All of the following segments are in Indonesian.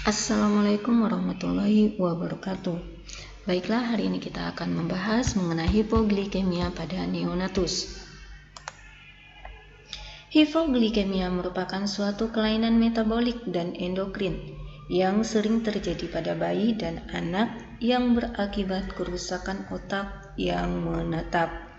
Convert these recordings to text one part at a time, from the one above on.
Assalamualaikum warahmatullahi wabarakatuh. Baiklah, hari ini kita akan membahas mengenai hipoglikemia pada neonatus. Hipoglikemia merupakan suatu kelainan metabolik dan endokrin yang sering terjadi pada bayi dan anak yang berakibat kerusakan otak yang menetap.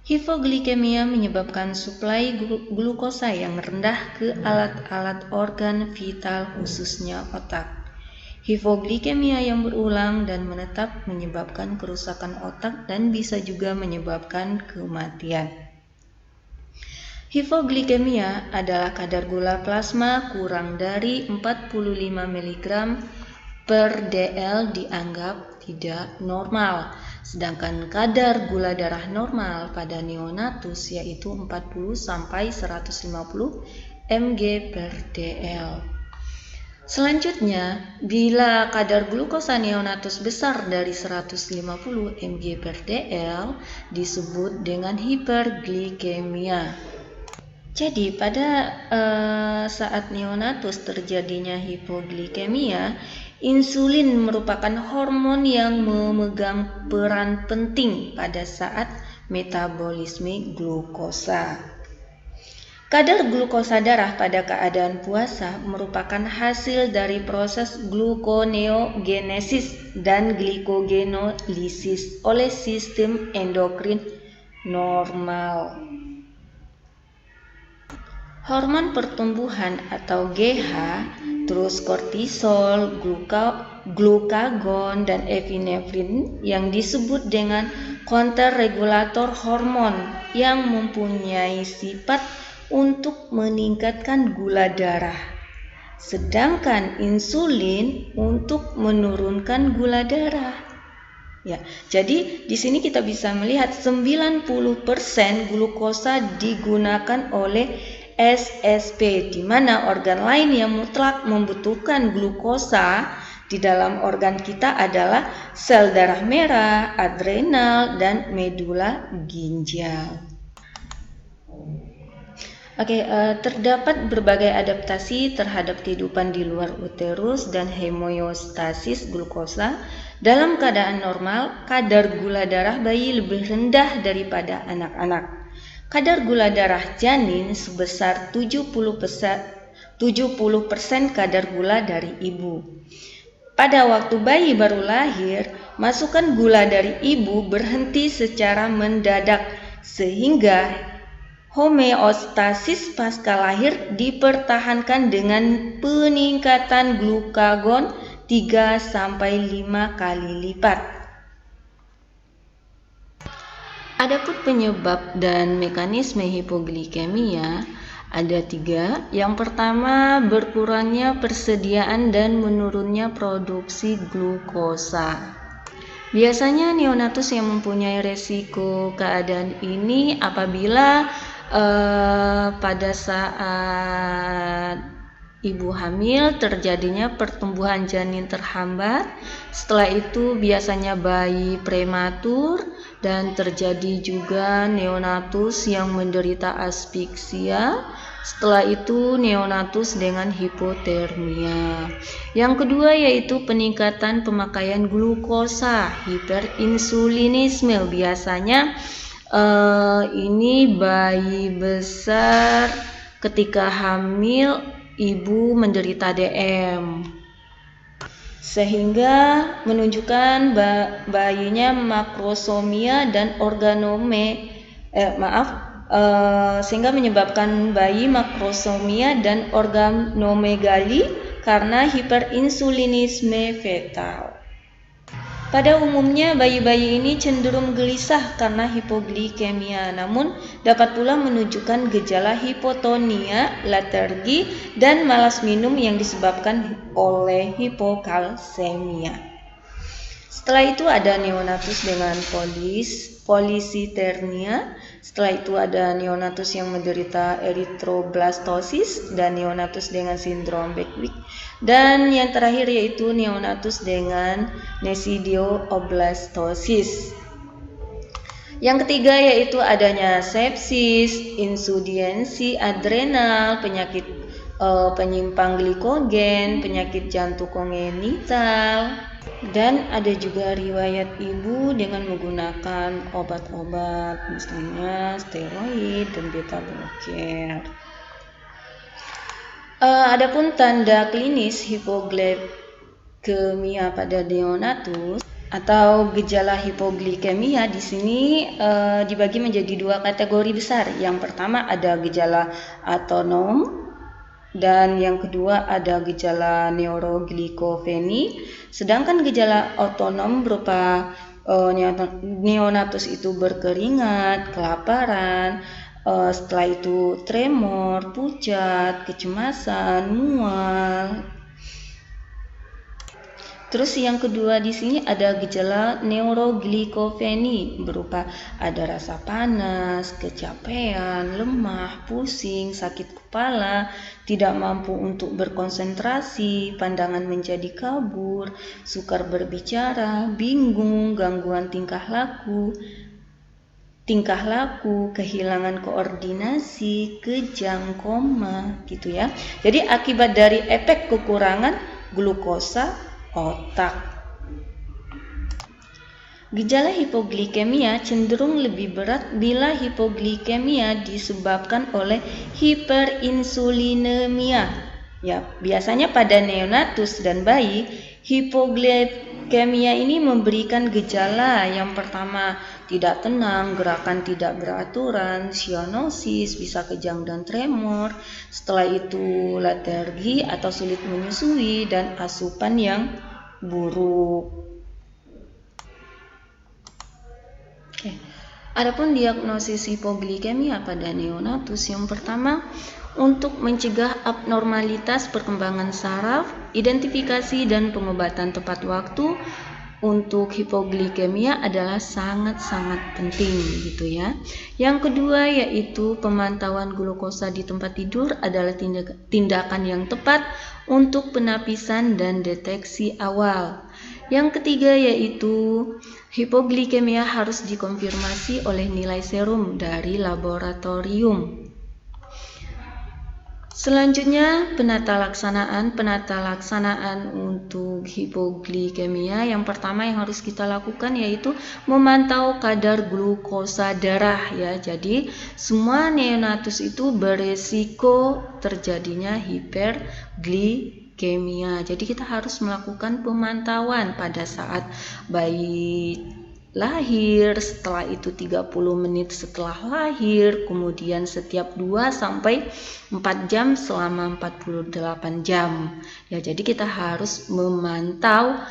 Hipoglikemia menyebabkan suplai glukosa yang rendah ke alat-alat organ vital khususnya otak. Hipoglikemia yang berulang dan menetap menyebabkan kerusakan otak dan bisa juga menyebabkan kematian. Hipoglikemia adalah kadar gula plasma kurang dari 45 mg per dl dianggap tidak normal. Sedangkan kadar gula darah normal pada neonatus yaitu 40-150 mg per dl. Selanjutnya, bila kadar glukosa neonatus besar dari 150 mg per dl disebut dengan hiperglikemia. Jadi pada saat neonatus terjadinya hipoglikemia, insulin merupakan hormon yang memegang peran penting pada saat metabolisme glukosa. Kadar glukosa darah pada keadaan puasa merupakan hasil dari proses gluconeogenesis dan glikogenolysis oleh sistem endokrin normal. Hormon pertumbuhan atau GH, terus kortisol, glukagon, dan epinefrin yang disebut dengan counter-regulator hormon yang mempunyai sifat untuk meningkatkan gula darah. Sedangkan insulin untuk menurunkan gula darah. Ya, jadi di sini kita bisa melihat 90% glukosa digunakan oleh SSP, di mana organ lain yang mutlak membutuhkan glukosa di dalam organ kita adalah sel darah merah, adrenal, dan medula ginjal. Terdapat berbagai adaptasi terhadap kehidupan di luar uterus dan homeostasis glukosa. Dalam keadaan normal, kadar gula darah bayi lebih rendah daripada anak-anak. Kadar gula darah janin sebesar 70% kadar gula dari ibu. Pada waktu bayi baru lahir, masukan gula dari ibu berhenti secara mendadak sehingga homeostasis pasca lahir dipertahankan dengan peningkatan glukagon 3-5 kali lipat. Adapun penyebab dan mekanisme hipoglikemia ada 3. Yang pertama, berkurangnya persediaan dan menurunnya produksi glukosa. Biasanya neonatus yang mempunyai resiko keadaan ini apabila pada saat ibu hamil terjadinya pertumbuhan janin terhambat, setelah itu biasanya bayi prematur, dan terjadi juga neonatus yang menderita asfiksia, setelah itu neonatus dengan hipotermia. Yang kedua yaitu peningkatan pemakaian glukosa, hiperinsulinisme. Biasanya ini bayi besar ketika hamil ibu menderita DM sehingga menunjukkan bayinya makrosomia dan sehingga menyebabkan bayi makrosomia dan organomegali karena hiperinsulinisme fetal. Pada umumnya bayi-bayi ini cenderung gelisah karena hipoglikemia, namun dapat pula menunjukkan gejala hipotonia, letargi, dan malas minum yang disebabkan oleh hipokalsemia. Setelah itu ada neonatus dengan polisiternia. Setelah itu ada neonatus yang menderita eritroblastosis dan neonatus dengan sindrom Beckwith. Dan yang terakhir yaitu neonatus dengan nesidioblastosis. Yang ketiga yaitu adanya sepsis, insudiensi adrenal, penyakit penyimpang glikogen, penyakit jantung kongenital, dan ada juga riwayat ibu dengan menggunakan obat-obat misalnya steroid dan beta blocker. Adapun tanda klinis hipoglikemia pada neonatus atau gejala hipoglikemia di sini dibagi menjadi dua kategori besar. Yang pertama ada gejala autonom dan yang kedua ada gejala neuroglikopeni. Sedangkan gejala autonom berupa neonatus itu berkeringat, kelaparan, setelah itu tremor, pucat, kecemasan, mual. Terus yang kedua di sini ada gejala neuroglikopeni berupa ada rasa panas, kecapean, lemah, pusing, sakit kepala, tidak mampu untuk berkonsentrasi, pandangan menjadi kabur, sukar berbicara, bingung, gangguan tingkah laku, kehilangan koordinasi, kejang, koma gitu ya. Jadi akibat dari efek kekurangan glukosa otak. Gejala hipoglikemia cenderung lebih berat bila hipoglikemia disebabkan oleh hiperinsulinemia. Ya, biasanya pada neonatus dan bayi, hipoglikemia ini memberikan gejala yang pertama tidak tenang, gerakan tidak beraturan, cyanosis, bisa kejang dan tremor. Setelah itu letargi atau sulit menyusui dan asupan yang buruk. Adapun diagnosis hipoglikemia pada neonatus yang pertama untuk mencegah abnormalitas perkembangan saraf, identifikasi dan pengobatan tepat waktu untuk hipoglikemia adalah sangat-sangat penting gitu ya. Yang kedua yaitu pemantauan glukosa di tempat tidur adalah tindakan yang tepat untuk penapisan dan deteksi awal. Yang ketiga yaitu hipoglikemia harus dikonfirmasi oleh nilai serum dari laboratorium. Selanjutnya penata laksanaan untuk hipoglikemia. Yang pertama yang harus kita lakukan yaitu memantau kadar glukosa darah ya. Jadi semua neonatus itu beresiko terjadinya hiperglikemia. Jadi kita harus melakukan pemantauan pada saat bayi lahir, setelah itu 30 menit setelah lahir, kemudian setiap 2-4 jam selama 48 jam. Ya, jadi kita harus memantau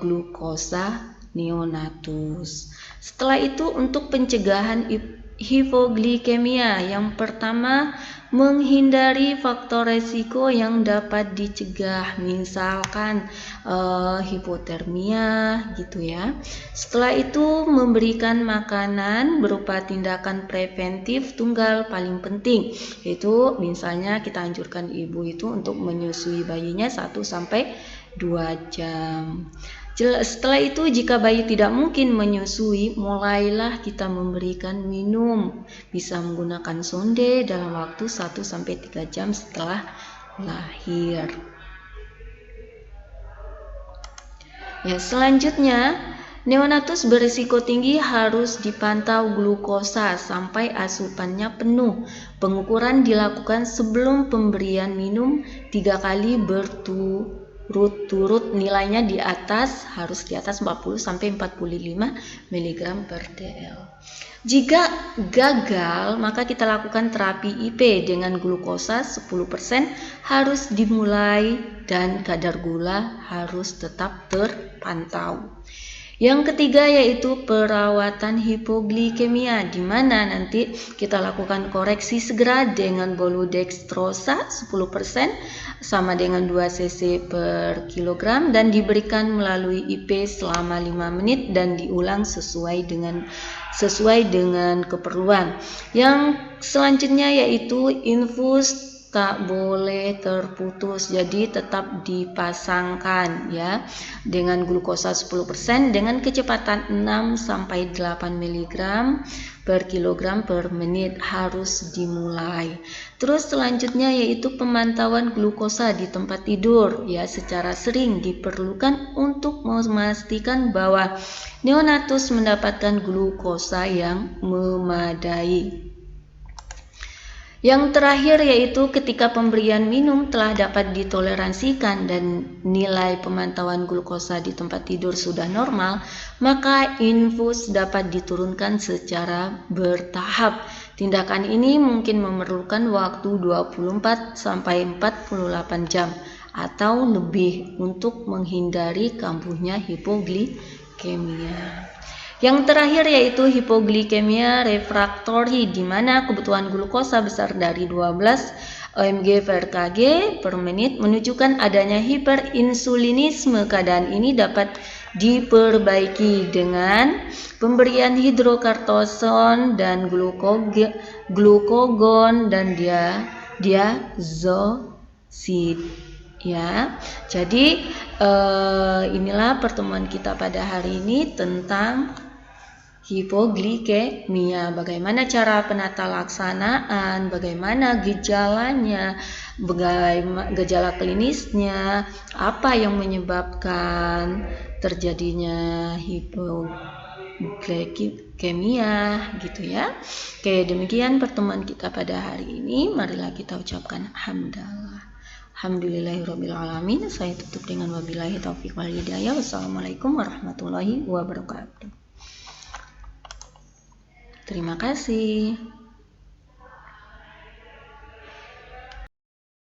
glukosa neonatus. Setelah itu untuk pencegahan hipoglikemia, yang pertama menghindari faktor resiko yang dapat dicegah, misalkan hipotermia gitu ya. Setelah itu memberikan makanan berupa tindakan preventif tunggal paling penting, yaitu misalnya kita anjurkan ibu itu untuk menyusui bayinya 1-2 jam. Setelah itu jika bayi tidak mungkin menyusui, mulailah kita memberikan minum, bisa menggunakan sonde dalam waktu 1-3 jam setelah lahir. Ya, selanjutnya neonatus berisiko tinggi harus dipantau glukosa sampai asupannya penuh. Pengukuran dilakukan sebelum pemberian minum 3 kali berturut-turut, nilainya harus di atas 40-45 mg per dl. Jika gagal, maka kita lakukan terapi IP dengan glukosa 10% harus dimulai dan kadar gula harus tetap terpantau. Yang ketiga yaitu perawatan hipoglikemia, di mana nanti kita lakukan koreksi segera dengan boludekstrosa 10% sama dengan 2 cc per kilogram dan diberikan melalui IP selama 5 menit dan diulang sesuai dengan keperluan. Yang selanjutnya yaitu infus tak boleh terputus, jadi tetap dipasangkan ya. Dengan glukosa 10% dengan kecepatan 6 sampai 8 mg per kilogram per menit harus dimulai. Terus selanjutnya yaitu pemantauan glukosa di tempat tidur ya, secara sering diperlukan untuk memastikan bahwa neonatus mendapatkan glukosa yang memadai. Yang terakhir yaitu ketika pemberian minum telah dapat ditoleransikan dan nilai pemantauan glukosa di tempat tidur sudah normal, maka infus dapat diturunkan secara bertahap. Tindakan ini mungkin memerlukan waktu 24 sampai 48 jam atau lebih untuk menghindari kambuhnya hipoglikemia. Yang terakhir yaitu hipoglikemia refraktori, di mana kebutuhan glukosa besar dari 12 mg per kg per menit menunjukkan adanya hiperinsulinisme. Keadaan ini dapat diperbaiki dengan pemberian hidrokortison dan glukagon dan diazosid. Ya, jadi inilah pertemuan kita pada hari ini tentang hipoglikemia. Bagaimana cara penata laksanaan, bagaimana gejalanya, bagaimana gejala klinisnya, apa yang menyebabkan terjadinya hipoglikemia gitu ya. Oke, demikian pertemuan kita pada hari ini. Marilah kita ucapkan hamdalah. Alhamdulillahirabbil alamin. Saya tutup dengan wabillahi taufiq wal hidayah. Wassalamualaikum warahmatullahi wabarakatuh. Terima kasih.